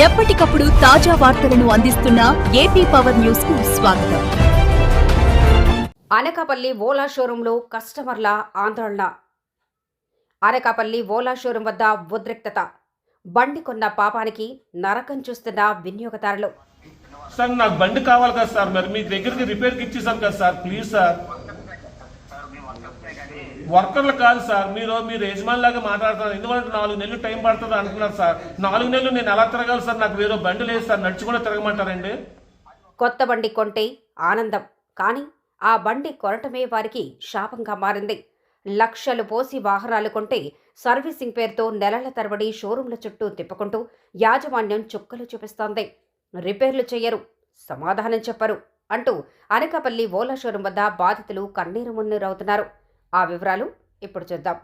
ఎప్పటికప్పుడు తాజా వార్తలను అందిస్తున్న ఏపీ పవర్ న్యూస్ కు స్వాగతం. అనకాపల్లి ఓలా షోరూంలో కస్టమర్ల ఆందోళన. అనకాపల్లి ఓలా షోరూం వద్ద ఉద్రిక్తత. బండి కొన్న పాపానికి నరకం చూస్తున్న వినియోగదారులు. సార్ నాకు బండి కావాలి కదా సార్, మరి మీ దగ్గరికి రిపేర్కి ఇచ్చేసాను కదా సార్, ప్లీజ్ సార్. వర్కర్లు కాదు సార్, మీరు యజమాని లాగా మాట్లాడుతున్నారు. ఎందుకంటే 4 నెలలు టైం పడుతుంది అంటున్నారు సార్. 4 నెలలు నేను ఎలా తిరగాలి సార్? నాకు వేరే బండి లేదు సార్, నడుచుకుని తిరగమంటారండి. కొత్త బండి కొంటే ఆనందం, కానీ ఆ బండి కొనటమే వారికి శాపంగా మారింది. లక్షలు పోసి వాహనాలు కొంటే సర్వీసింగ్ పేరుతో నెలల తరబడి షోరూంల చుట్టూ తిప్పుకుంటూ యాజమాన్యం చుక్కలు చూపిస్తోంది. రిపేర్లు చెయ్యరు, సమాధానం చెప్పరు అంటూ అనకాపల్లి ఓలా షోరూం వద్ద బాధితులు కన్నీరు మున్నీరవుతున్నారు. ఆ వివరాలు ఇప్పుడు చూద్దాం.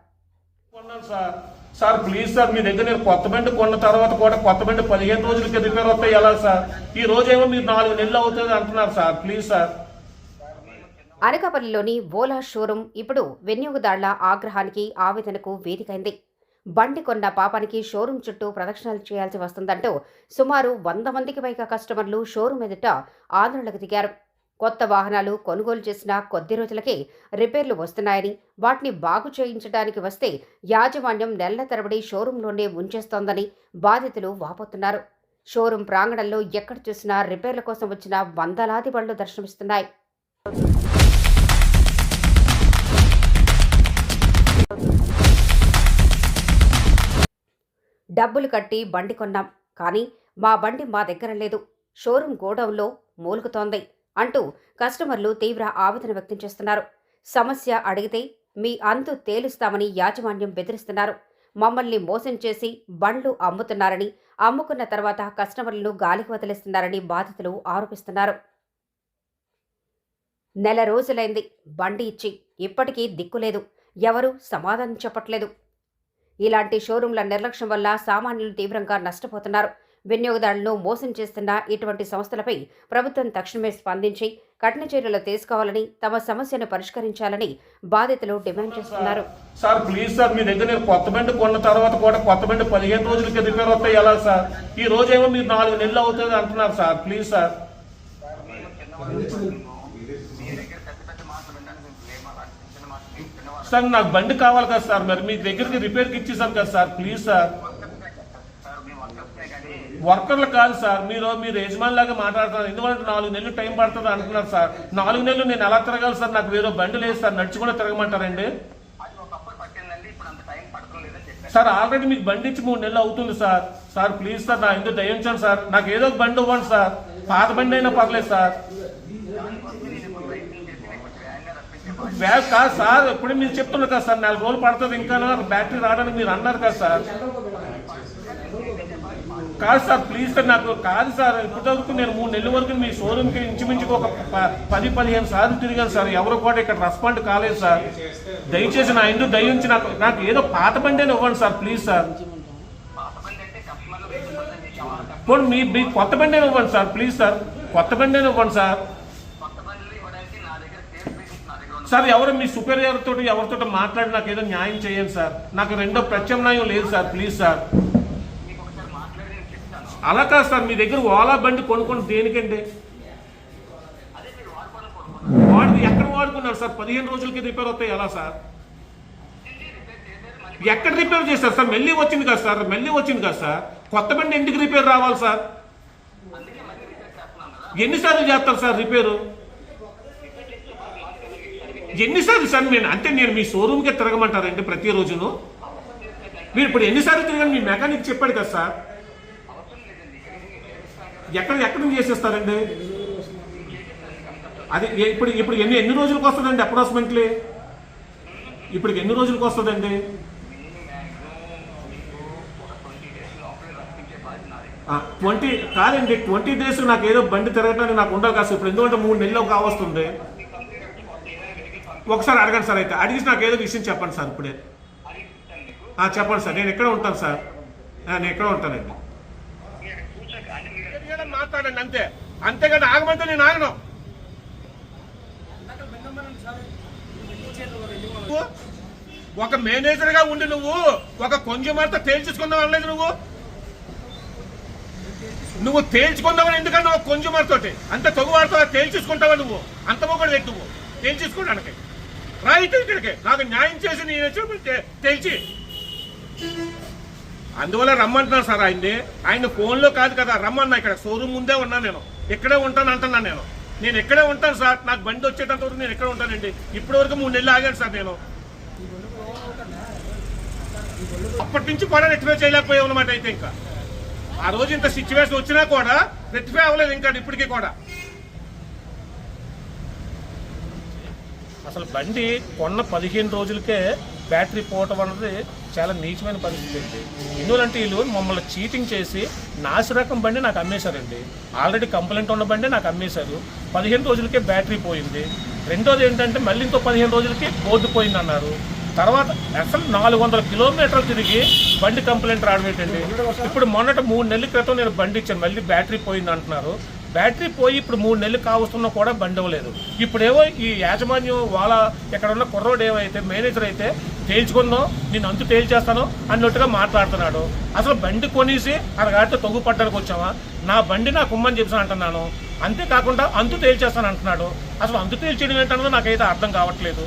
సార్ ప్లీజ్ సార్, మీ దగ్గర నేను కొత్త బండి కొన్న తర్వాత కూడా కొత్త బండి 15 రోజులకి రిపేర్ వస్తాయి ఎలా సార్? ఈ రోజేమో మీరు 4 నెలలు అవుతుంది అంటున్నారు సార్, ప్లీజ్ సార్. అనకాపల్లిలోని ఓలా షోరూం ఇప్పుడు వినియోగదారుల ఆగ్రహానికి ఆవేదనకు వేదికైంది. బండి కొన్న పాపానికి షోరూం చుట్టూ ప్రదక్షిణలు చేయాల్సి వస్తుందంటూ సుమారు 100 మందికి పైగా కస్టమర్లు షోరూం ఎదుట ఆందోళనకు దిగారు. కొత్త వాహనాలు కొనుగోలు చేసిన కొద్ది రోజులకే రిపేర్లు వస్తున్నాయని, వాటిని బాగు చేయించడానికి వస్తే యాజమాన్యం నెలల తరబడి షోరూంలోనే ఉంచేస్తోందని బాధితులు వాపోతున్నారు. షోరూం ప్రాంగణంలో ఎక్కడ చూసినా రిపేర్ల కోసం వచ్చిన వందలాది బండ్లు దర్శనమిస్తున్నాయి. డబ్బులు కట్టి బండి కొన్నాం, కానీ మా బండి మా దగ్గర లేదు, షోరూం గోడౌన్లో మూలుగుతోంది అంటూ కస్టమర్లు తీవ్ర ఆవేదన వ్యక్తం చేస్తున్నారు. సమస్య అడిగితే మీ అంతు తేలుస్తామని యాజమాన్యం బెదిరిస్తున్నారు. మమ్మల్ని మోసం చేసి బండ్లు అమ్ముతున్నారని, అమ్ముకున్న తర్వాత కస్టమర్లను గాలికి వదిలేస్తున్నారని బాధితులు ఆరోపిస్తున్నారు. నెల రోజులైంది బండి ఇచ్చి, ఇప్పటికీ దిక్కులేదు, ఎవరూ సమాధానం చెప్పట్లేదు. ఇలాంటి షోరూంల నిర్లక్ష్యం వల్ల సామాన్యులు తీవ్రంగా నష్టపోతున్నారు. వినియోగదారులను మోసం చేస్తున్న ఇటువంటి సంస్థలపై ప్రభుత్వం తక్షణమే స్పందించి కఠిన చర్యలు తీసుకోవాలని, తమ సమస్యను పరిష్కరించాలని బాధితులు డిమాండ్ చేస్తున్నారు. సార్ ప్లీజ్ సార్, మీ దగ్గర నేను కొత్త బండి కొన్న తర్వాత కూడా కొత్త బండి 15 రోజులకి రిపేర్ వస్తాయి ఎలా సార్? ఈ రోజేమో మీరు 4 నెలలు అవుతుంది అంటున్నారు సార్, ప్లీజ్ సార్. సార్ నాకు బండి కావాలి కదా సార్, మరి మీ దగ్గరికి రిపేర్కి ఇచ్చేసాను కదా సార్, ప్లీజ్ సార్. వర్కర్లు కాదు సార్, మీరు యజమాని లాగా మాట్లాడుతున్నారు. ఎందుకంటే 4 నెలలు టైం పడుతుంది అంటున్నారు సార్. 4 నెలలు నేను ఎలా తిరగాలి సార్? నాకు వేరే బండి లేదు సార్, నడుచుకుని తిరగమంటారండి. సార్ ఆల్రెడీ మీకు బండి ఇచ్చి 3 నెలలు అవుతుంది సార్. సార్ ప్లీజ్ సార్, నా ఎందుకు దయించండి సార్, నాకు ఏదో ఒక బండి ఇవ్వండి సార్, పాత బండి అయినా పర్లేదు సార్. కాదు సార్, ఎప్పుడు మీరు చెప్తున్నారు కదా సార్, 4 రోజులు పడుతుంది ఇంకా బ్యాటరీ రావడానికి మీరు అన్నారు కదా సార్. కాదు సార్ ప్లీజ్ సార్, నాకు కాదు సార్, ఇప్పుడు వరకు నేను 3 నెలల వరకు మీ షోరూమ్కి ఇంచుమించుకు ఒక 10-15 సార్లు తిరిగాను సార్. ఎవరు కూడా ఇక్కడ రెస్పాండ్ కాలేదు సార్. దయచేసి నా ఎందుకు దయించి నాకు ఏదో పాత బండి అని ఇవ్వండి సార్, ప్లీజ్ సార్. మీ కొత్త బండి అని ఇవ్వండి సార్, ప్లీజ్ సార్, కొత్త బండి అని ఇవ్వండి సార్. సార్ ఎవరు మీ సుపీరియర్ తోటి ఎవరితో మాట్లాడి నాకు ఏదో న్యాయం చేయండి సార్. నాకు రెండో ప్రత్యామ్నాయం లేదు సార్, ప్లీజ్ సార్. అలా కాదు సార్, మీ దగ్గర ఓలా బండి కొనుక్కోండి దేనికండి? ఎక్కడ వాడుకున్నారు సార్? 15 రోజులకి రిపేర్ అవుతాయి ఎలా సార్? ఎక్కడ రిపేర్ చేస్తారు సార్? మెల్లి వచ్చింది కదా సార్, మెల్లి వచ్చింది కదా సార్. కొత్త బండి ఇంటికి రిపేర్ రావాలి సార్. ఎన్నిసార్లు చేస్తారు సార్ రిపేరు? ఎన్నిసార్లు సార్? నేను మీ షోరూమ్కే తిరగమంటారండి ప్రతిరోజును? మీరు ఇప్పుడు ఎన్నిసార్లు తిరగండి? మీ మెకానిక్ చెప్పాడు కదా సార్. ఎక్కడ నుంచి చేసేస్తారండి అది? ఇప్పుడు ఎన్ని రోజులకు వస్తుందండి అప్రాక్సిమేట్లీ? ఇప్పుడు ఎన్ని రోజులకు వస్తుందండి? 20 కాదండి, 20 డేస్ నాకు ఏదో బండి తిరగటానికి నాకు ఉండవు కాదు. ఇప్పుడు ఎందుకంటే 3 నెలలు కావస్తుంది. ఒకసారి అడగండి సార్, అయితే అడిగి నాకు ఏదో విషయం చెప్పండి సార్ ఇప్పుడే. చెప్పండి సార్, నేను ఎక్కడ ఉంటాను సార్? నేను ఎక్కడ ఉంటానండి? మాట్లాడండి అంతే, అంతేగాని ఆగమంటే నేను ఆగను. ఒక మేనేజర్ గా ఉండి నువ్వు ఒక కన్జ్యూమర్ తో తేల్చేసుకుందాం అనలేదు నువ్వు. నువ్వు తేల్చుకుందామని ఎందుకన్నా కొంచెమర్ తోటి అంత తొగువాడుతో తేల్చేసుకుంటావా నువ్వు అంత మొక్కడు వ్యక్తి నువ్వు తేల్చేసుకోవడానికి రైతు ఇక్కడికి నాకు న్యాయం చేసి నేను వచ్చి తేల్చి అందువల్ల రమ్మంటున్నాను సార్ ఆయన ఫోన్లో కాదు కదా రమ్మన్నా ఇక్కడ షోరూమ్ ముందే ఉన్నాను నేను ఇక్కడే ఉంటాను అంటున్నాను నేను ఇక్కడే ఉంటాను సార్ నాకు బండి వచ్చేటంత వరకు నేను ఎక్కడ ఉంటానండి ఇప్పటి వరకు 3 నెలలు ఆగాను సార్ నేను అప్పటి నుంచి కూడా రెక్టిఫై చేయలేకపోయావు అన్నమాట అయితే ఇంకా ఆ రోజు ఇంత సిచ్యువేషన్ వచ్చినా కూడా రెక్టిఫై అవ్వలేదు ఇంకా ఇప్పటికీ కూడా అసలు బండి కొన్న 15 రోజులకే బ్యాటరీ పోవటం అన్నది చాలా నీచమైన పరిస్థితి అండి ఎందుకంటే వీళ్ళు మమ్మల్ని చీటింగ్ చేసి నాసిరకం బండి నాకు అమ్మేశారండి ఆల్రెడీ కంప్లైంట్ ఉన్న బండి నాకు అమ్మేశారు 15 రోజులకే బ్యాటరీ పోయింది రెండోది ఏంటంటే మళ్ళీ ఇంకో 15 రోజులకి బోర్డు పోయింది అన్నారు తర్వాత అసలు 400 కిలోమీటర్లు తిరిగి బండి కంప్లైంట్ రావడం ఏంటండి ఇప్పుడు మొన్నటి 3 నెలల క్రితం నేను బండి ఇచ్చాను మళ్ళీ బ్యాటరీ పోయింది అంటున్నారు బ్యాటరీ పోయి ఇప్పుడు 3 నెలలు కావస్తున్నా కూడా బండి ఇవ్వలేదు ఇప్పుడేవో ఈ యాజమాన్యం వాళ్ళ ఎక్కడ ఉన్న కుర్రోడు ఏవైతే మేనేజర్ అయితే తేల్చుకుందాం నేను అంతు తేల్చేస్తాను అన్నట్టుగా మాట్లాడుతున్నాడు అసలు బండి కొనేసి అరగాడితో తొగ్గు పట్టడానికి వచ్చామా నా బండి నాకు ఉమ్మని చెప్పి అంటున్నాను అంతేకాకుండా అంతు తేల్చేస్తాను అంటున్నాడు అసలు అంతు తేల్చేయడం ఏంటన్నదో నాకైతే అర్థం కావట్లేదు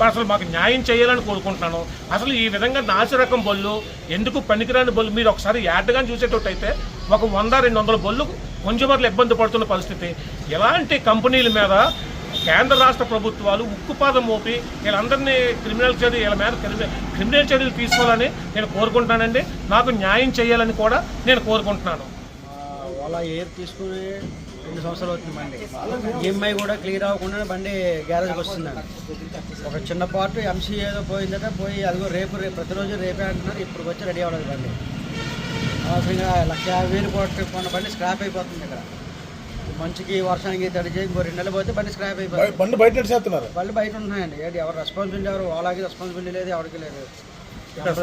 అసలు మాకు న్యాయం చేయాలని కోరుకుంటున్నాను అసలు ఈ విధంగా నాసిరకం బొల్లు ఎందుకు పనికిరాని బొల్లు మీరు ఒకసారి యాడ్గా చూసేటట్టయితే ఒక 100-200 బొల్లు కొంచెమర్లు ఇబ్బంది పడుతున్న పరిస్థితి ఎలాంటి కంపెనీల మీద కేంద్ర రాష్ట్ర ప్రభుత్వాలు ఉక్కుపాదం మోపి వీళ్ళందరినీ వీళ్ళ మీద క్రిమినల్ చర్యలు తీసుకోవాలని నేను కోరుకుంటున్నానండి నాకు న్యాయం చేయాలని కూడా నేను కోరుకుంటున్నాను అలా ఎయిర్ తీసుకుని 2 సంవత్సరాలు అవుతుంది బండి ఈఎంఐ కూడా క్లియర్ అవ్వకుండా బండి గ్యారేజ్కి వస్తుందండి ఒక చిన్న పార్ట్ ఎంసీ ఏదో పోయిందట పోయి అదిగో రేపు ప్రతిరోజు రేపే అంటున్నారు ఇప్పుడు వచ్చి రెడీ అవ్వలేదు బండి అవసరంగా 1,50,000 కోట్లు కొన్న బండి స్క్రాప్ అయిపోతుంది ఇక్కడ మంచికి వర్షానికి తడి చేసి ఇంకో 2 నెలలు పోతే బండి స్క్రాప్ అయిపోతుంది బండి బయట చేస్తున్నారు బండి బయట ఉంటున్నాయండి ఎవరు రెస్పాన్సిబిలిటీ ఎవరు వాళ్ళకి రెస్పాన్సిబిలిటీ లేదు ఎవరికి లేదు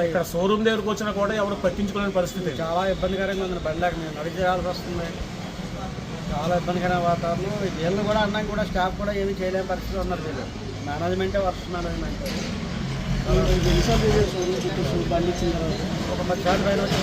ఇక్కడ షోరూమ్ దగ్గరకు వచ్చినా కూడా ఎవరు పట్టించుకునే పరిస్థితి చాలా ఇబ్బందికరంగా ఉంది బండి మేము నడిచి రావాల్సి వస్తుంది చాలా ఇబ్బందికరమైన వాతావరణం వీళ్ళు కూడా అన్నాక కూడా స్టాఫ్ కూడా ఏమీ చేయలేని పరిస్థితి ఉన్నారు వీళ్ళు మేనేజ్మెంటే వర్క్ మేనేజ్మెంట్ ఒక 10 సార్లు పైన వచ్చి